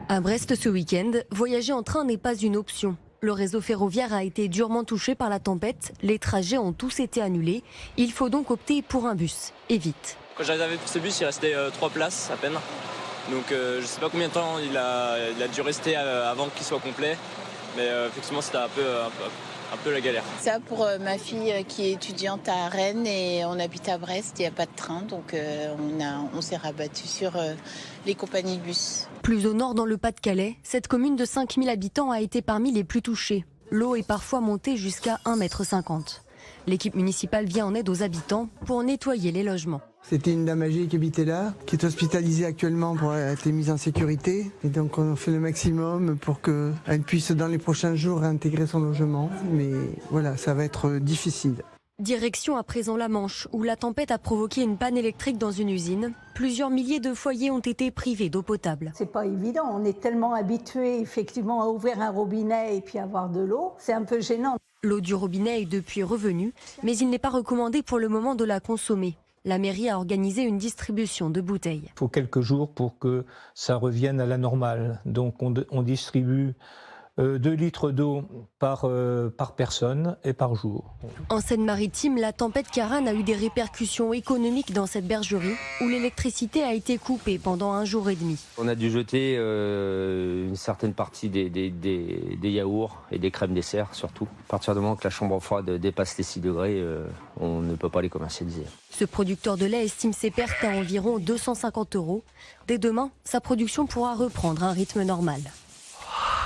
À Brest ce week-end, voyager en train n'est pas une option. Le réseau ferroviaire a été durement touché par la tempête, les trajets ont tous été annulés. Il faut donc opter pour un bus, et vite. Quand j'ai réservé pour ce bus, il restait 3 places à peine. Donc je ne sais pas combien de temps il a dû rester avant qu'il soit complet. Mais effectivement, c'était un peu la galère. Ça pour ma fille qui est étudiante à Rennes et on habite à Brest, il n'y a pas de train. Donc on s'est rabattu sur les compagnies de bus. Plus au nord dans le Pas-de-Calais, cette commune de 5000 habitants a été parmi les plus touchées. L'eau est parfois montée jusqu'à 1,50 m. L'équipe municipale vient en aide aux habitants pour nettoyer les logements. C'était une dame âgée qui habitait là, qui est hospitalisée actuellement pour être mise en sécurité. Et donc on fait le maximum pour qu'elle puisse dans les prochains jours réintégrer son logement. Mais voilà, ça va être difficile. Direction à présent la Manche, où la tempête a provoqué une panne électrique dans une usine. Plusieurs milliers de foyers ont été privés d'eau potable. C'est pas évident, on est tellement habitué effectivement à ouvrir un robinet et puis avoir de l'eau, c'est un peu gênant. L'eau du robinet est depuis revenue, mais il n'est pas recommandé pour le moment de la consommer. La mairie a organisé une distribution de bouteilles. Il faut quelques jours pour que ça revienne à la normale. Donc on distribue 2 litres d'eau par personne et par jour. En Seine-Maritime, la tempête Ciarán a eu des répercussions économiques dans cette bergerie où l'électricité a été coupée pendant 1 jour et demi. On a dû jeter une certaine partie des yaourts et des crèmes dessert surtout. À partir du moment que la chambre froide dépasse les 6 degrés, on ne peut pas les commercialiser. Ce producteur de lait estime ses pertes à environ 250 €. Dès demain, sa production pourra reprendre un rythme normal.